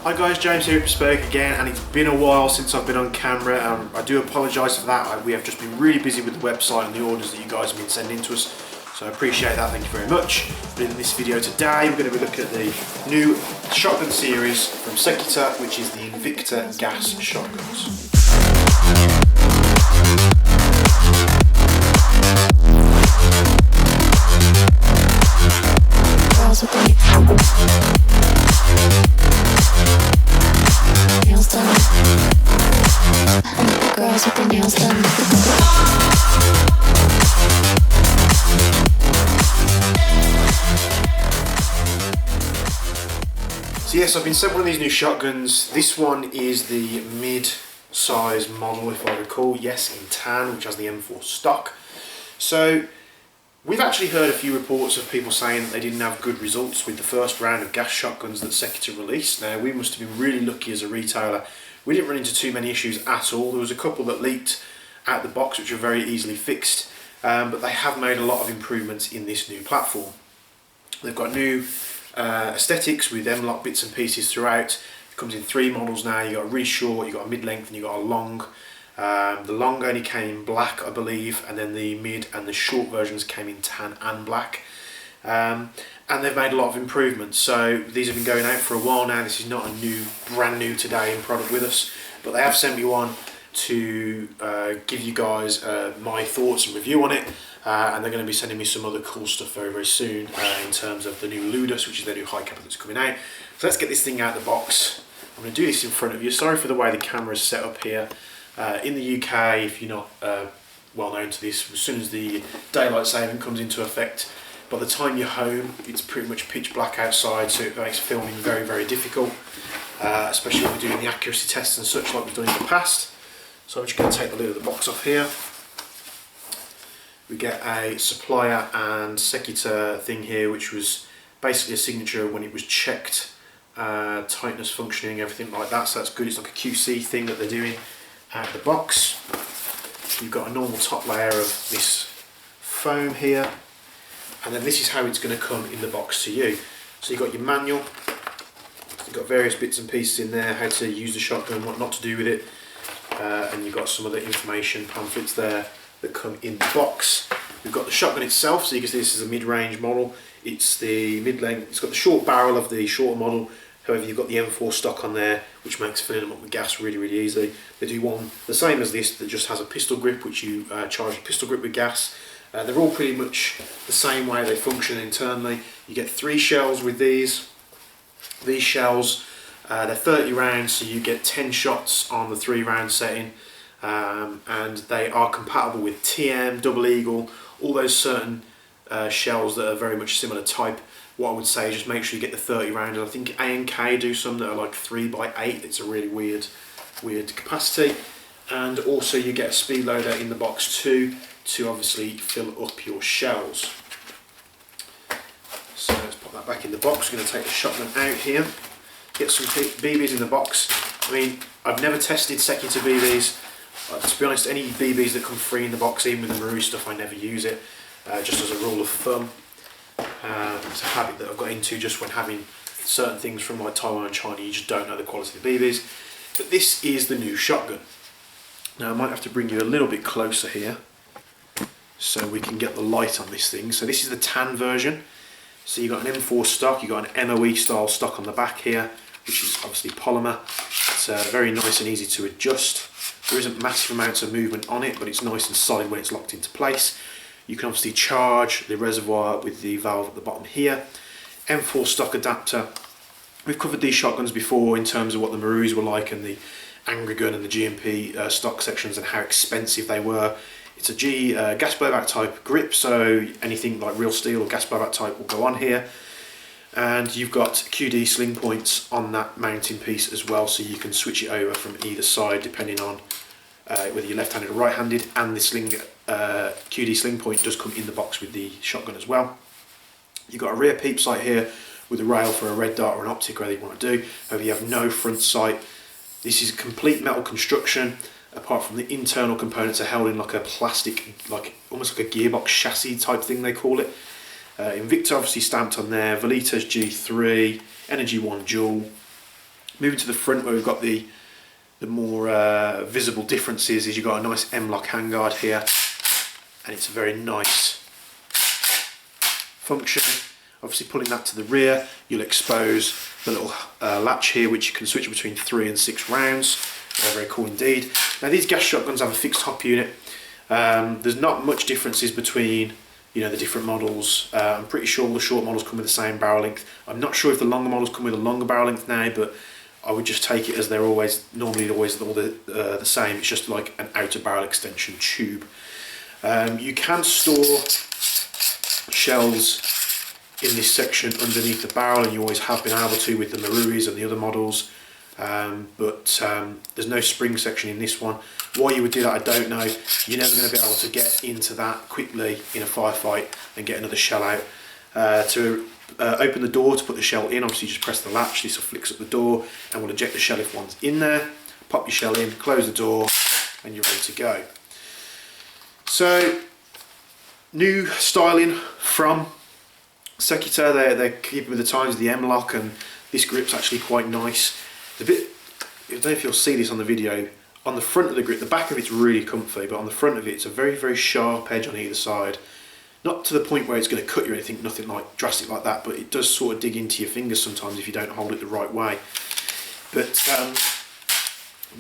Hi guys, James here at Bespoke again, and it's been a while since I've been on camera. I do apologise for that. We have just been really busy with the website and the orders that you guys have been sending to us, so I appreciate that, thank you very much. But in this video today, we're going to be looking at the new shotgun series from Secutor, which is the Invicta gas shotguns. Girls with their nails done. So yes, I've been sent one of these new shotguns. This one is the mid-size model, if I recall. Yes, in tan, which has the M4 stock. So we've actually heard a few reports of people saying that they didn't have good results with the first round of gas shotguns that Secutor released. Now, we must have been really lucky as a retailer. We didn't run into too many issues at all. There was a couple that leaked out the box which were very easily fixed, but they have made a lot of improvements in this new platform. They've got new aesthetics with m-lok bits and pieces throughout. It comes in 3 models now. You've got a really short, you've got a mid-length, and you've got a long. The long only came in black, I believe, and then the mid and the short versions came in tan and black. And they've made a lot of improvements. So these have been going out for a while now. This is not a brand new today in product with us, but they have sent me one to give you guys my thoughts and review on it. And they're going to be sending me some other cool stuff very, very soon in terms of the new Ludus, which is their new high cap that's coming out. So let's get this thing out of the box. I'm going to do this in front of you. Sorry for the way the camera is set up here. In the UK, if you're not well known to this, as soon as the daylight saving comes into effect, by the time you're home, it's pretty much pitch black outside, so it makes filming very, very difficult, especially when we're doing the accuracy tests and such like we've done in the past. So I'm just going to take the lid of the box off here. We get a supplier and Secutor thing here, which was basically a signature when it was checked, tightness, functioning, everything like that, so that's good. It's like a QC thing that they're doing out of the box. You've got a normal top layer of this foam here, and then this is how it's going to come in the box to you. So you've got your manual, you've got various bits and pieces in there, how to use the shotgun, what not to do with it, and you've got some other information pamphlets there that come in the box. We've got the shotgun itself, so you can see this is a mid-range model. It's the mid-length, it's got the short barrel of the shorter model. However, you've got the M4 stock on there, which makes filling them up with gas really, really easy. They do one the same as this that just has a pistol grip, which you charge your pistol grip with gas. They're all pretty much the same way they function internally. You get 3 shells with these. These shells, they're 30 rounds, so you get 10 shots on the 3-round setting. And they are compatible with TM, Double Eagle, all those certain shells that are very much similar type. What I would say is just make sure you get the 30 round. I think A&K do some that are like 3x8. It's a really weird capacity. And also you get a speed loader in the box too, to obviously fill up your shells. So let's put that back in the box. We're going to take the shotgun out here. Get some BBs in the box. I mean, I've never tested Secutor BBs. To be honest, any BBs that come free in the box, even with the Maru stuff, I never use it. Just as a rule of thumb. It's a habit that I've got into just when having certain things from like Taiwan and China, you just don't know the quality of the BBs. But this is the new shotgun. Now I might have to bring you a little bit closer here so we can get the light on this thing. So this is the tan version. So you've got an M4 stock, you've got an MOE style stock on the back here, which is obviously polymer. It's very nice and easy to adjust. There isn't massive amounts of movement on it, but it's nice and solid when it's locked into place. You can obviously charge the reservoir with the valve at the bottom here. M4 stock adapter. We've covered these shotguns before in terms of what the Marus were like and the Angry Gun and the GMP stock sections and how expensive they were. It's a gas blowback type grip, so anything like real steel or gas blowback type will go on here. And you've got QD sling points on that mounting piece as well, so you can switch it over from either side depending on whether you're left-handed or right-handed, and the QD sling point does come in the box with the shotgun as well. You've got a rear peep sight here with a rail for a red dot or an optic, whether you want to do. However, you have no front sight. This is complete metal construction. Apart from the internal components are held in like a plastic, like almost like a gearbox chassis type thing they call it. Invicta obviously stamped on there. Velita's G3, Energy 1 Dual. Moving to the front where we've got the more visible differences is you've got a nice m-lok handguard here, and it's a very nice function. Obviously pulling that to the rear, you'll expose the little latch here, which you can switch between 3 and 6 rounds. Very, very cool indeed. Now these gas shotguns have a fixed top unit. There's not much differences between the different models. I'm pretty sure all the short models come with the same barrel length. I'm not sure if the longer models come with a longer barrel length now, but I would just take it as they're normally always all the same. It's just like an outer barrel extension tube. You can store shells in this section underneath the barrel, and you always have been able to with the Maruis and the other models, but there's no spring section in this one. Why you would do that, I don't know. You're never going to be able to get into that quickly in a firefight and get another shell out. To open the door to put the shell in, obviously you just press the latch, this will flicks up the door and will eject the shell if one's in there. Pop your shell in, close the door, and you're ready to go. So, new styling from Secutor. They're keeping with the times of the m-lok, and this grip's actually quite nice. I don't know if you'll see this on the video, on the front of the grip, the back of it's really comfy, but on the front of it, it's a very, very sharp edge on either side. Not to the point where it's going to cut you or anything, nothing like drastic like that, but it does sort of dig into your fingers sometimes if you don't hold it the right way. But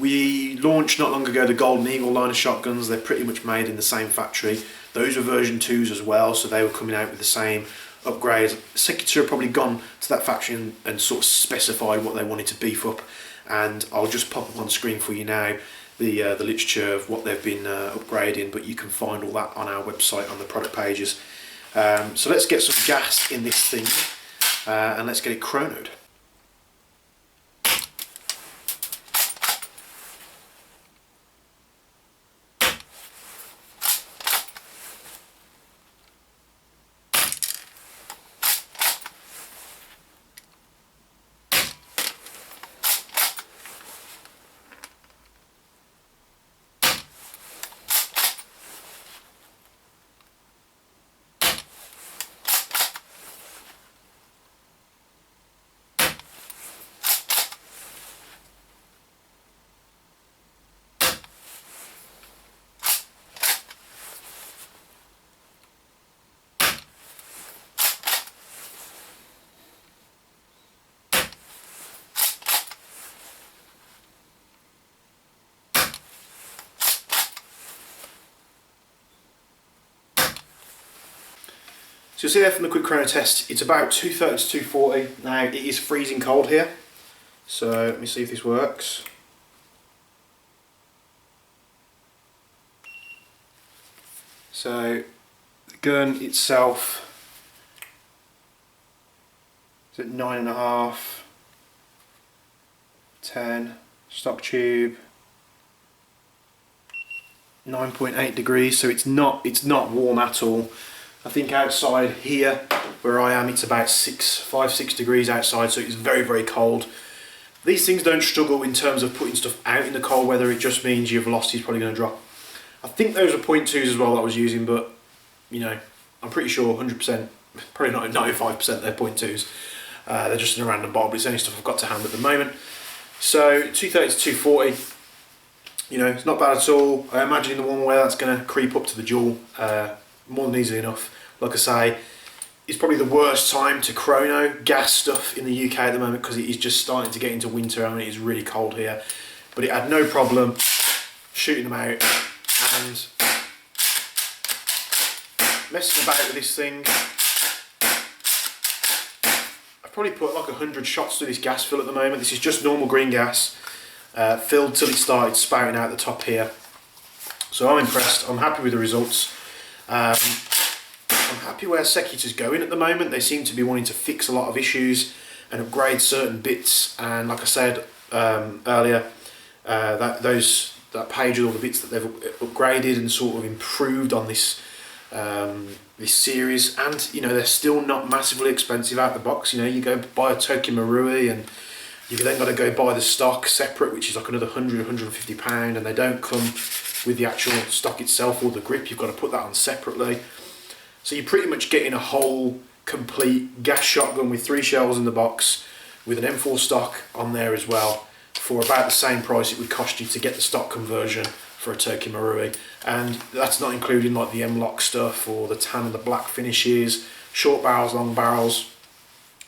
we launched not long ago the Golden Eagle line of shotguns. They're pretty much made in the same factory. Those were version 2s as well, so they were coming out with the same upgrades. Secutor have probably gone to that factory and sort of specified what they wanted to beef up, and I'll just pop up on screen for you now the literature of what they've been upgrading, but you can find all that on our website on the product pages. So let's get some gas in this thing and let's get it chronoed. So you'll see there from the quick chrono test, it's about 230 to 240. Now it is freezing cold here, so let me see if this works. So the gun itself is at 9.5, 10, stock tube, 9.8 degrees, so it's not warm at all. I think outside here where I am, it's about 5-6 degrees outside, so it's very, very cold. These things don't struggle in terms of putting stuff out in the cold weather. It just means your velocity is probably going to drop. I think those are 0.2s as well that I was using, but I'm pretty sure 100%, probably not 95% they're 0.2s. They're just in a random bottle, but it's only stuff I've got to hand at the moment. So 230 to 240, it's not bad at all. I imagine in the warm weather that's going to creep up to the jaw more than easily enough. Like I say, it's probably the worst time to chrono gas stuff in the UK at the moment because it is just starting to get into winter and it is really cold here. But it had no problem shooting them out and messing about with this thing. I've probably put like 100 shots through this gas fill at the moment. This is just normal green gas, filled till it started spouting out the top here. So I'm impressed, I'm happy with the results. I'm happy where Secutor's going at the moment. They seem to be wanting to fix a lot of issues and upgrade certain bits, and like I said earlier, that page with all the bits that they've upgraded and sort of improved on this this series, and they're still not massively expensive out the box. You go buy a Tokyo Marui and you've then got to go buy the stock separate, which is like another £100–150, and they don't come with the actual stock itself or the grip. You've got to put that on separately. So you're pretty much getting a whole complete gas shotgun with 3 shells in the box with an M4 stock on there as well for about the same price it would cost you to get the stock conversion for a Turkey Marui. And that's not including like the m-lok stuff or the tan and the black finishes, short barrels, long barrels,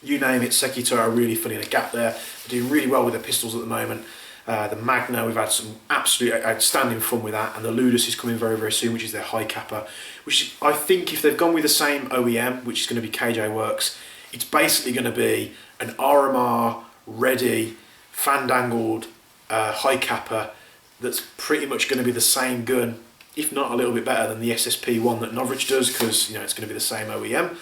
you name it. Secutor are really filling a gap there. They're doing really well with their pistols at the moment. The Magna, we've had some absolute outstanding fun with that, and the Ludus is coming very, very soon, which is their high capper, which I think if they've gone with the same OEM, which is going to be KJ Works, it's basically going to be an RMR ready, fan-dangled high capper that's pretty much going to be the same gun, if not a little bit better than the SSP one that Norwich does, because you know it's going to be the same OEM.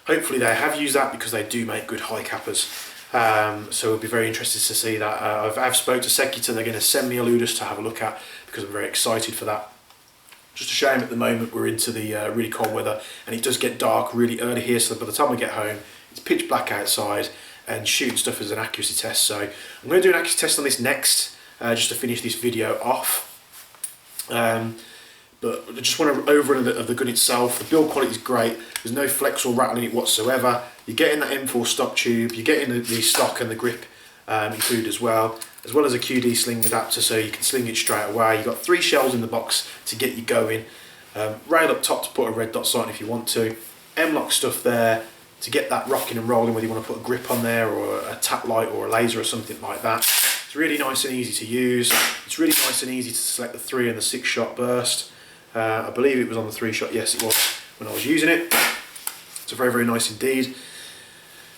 Hopefully they have used that because they do make good high cappers. So we'll be very interested to see that. I've spoke to Secutor, they're going to send me a Ludus to have a look at because I'm very excited for that. Just a shame at the moment we're into the really cold weather and it does get dark really early here, so by the time we get home it's pitch black outside and shooting stuff as an accuracy test. So I'm going to do an accuracy test on this next, just to finish this video off. But I just want to over of the gun itself. The build quality is great. There's no flex or rattle in it whatsoever. You're getting that M4 stock tube. You're getting the stock and the grip included as well as a QD sling adapter, so you can sling it straight away. You've got 3 shells in the box to get you going. Rail up top to put a red dot sight if you want to. M-lok stuff there to get that rocking and rolling, whether you want to put a grip on there or a tap light or a laser or something like that. It's really nice and easy to use. It's really nice and easy to select the 3 and the 6 shot burst. I believe it was on the 3 shot, yes it was when I was using it. It's very, very nice indeed.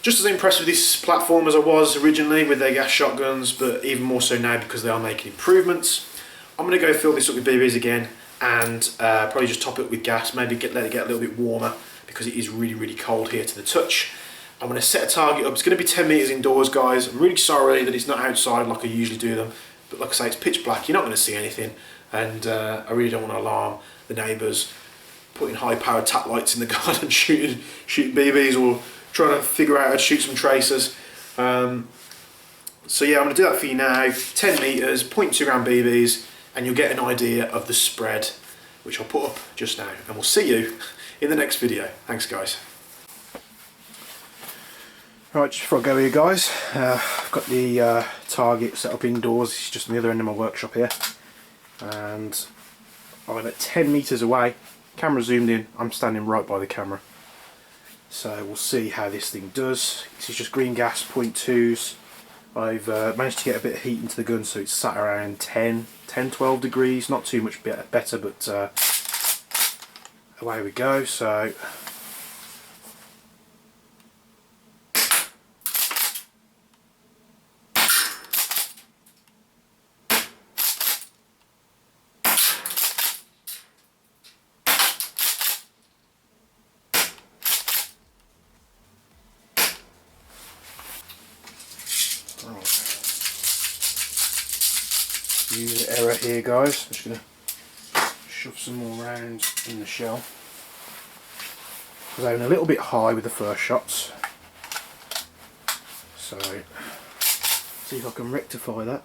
Just as impressed with this platform as I was originally with their gas shotguns, but even more so now because they are making improvements. I'm going to go fill this up with BBs again and probably just top it with gas, maybe let it get a little bit warmer because it is really, really cold here to the touch. I'm going to set a target up. It's going to be 10 metres indoors, guys. I'm really sorry that it's not outside like I usually do them, but like I say, it's pitch black, you're not going to see anything. And I really don't want to alarm the neighbours putting high-powered tap lights in the garden shooting BBs or trying to figure out how to shoot some tracers. So yeah, I'm going to do that for you now. 10 metres, 0.2 gram BBs, and you'll get an idea of the spread, which I'll put up just now. And we'll see you in the next video. Thanks, guys. Right, just before I go here, guys, I've got the target set up indoors. It's just on the other end of my workshop here. And I'm at 10 metres away, camera zoomed in, I'm standing right by the camera. So we'll see how this thing does. This is just green gas 0.2s. I've managed to get a bit of heat into the gun, so it's sat around 10-12 degrees, not too much better, but away we go. So user error here, guys. I'm just going to shove some more rounds in the shell because I went a little bit high with the first shots, so see if I can rectify that.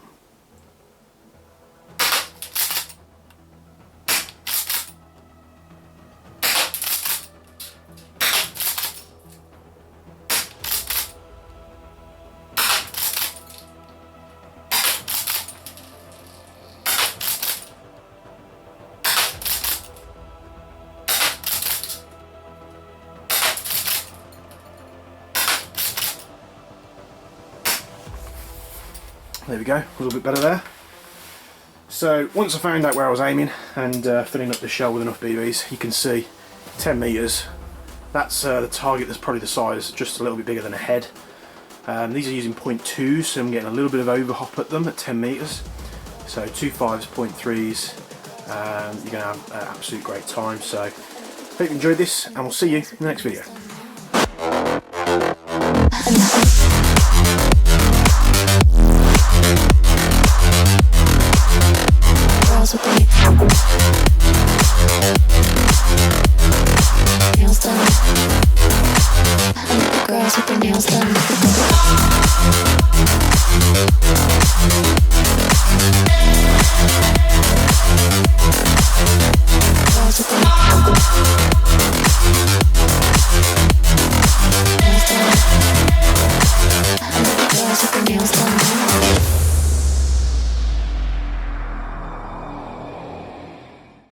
There we go, a little bit better there. So once I found out where I was aiming and filling up the shell with enough BBs, you can see 10 metres. That's the target that's probably the size, just a little bit bigger than a head. These are using 0.2s, so I'm getting a little bit of overhop at them at 10 metres. So 2.5s, 0.3s, you're going to have an absolute great time. So hope you enjoyed this, and we'll see you in the next video.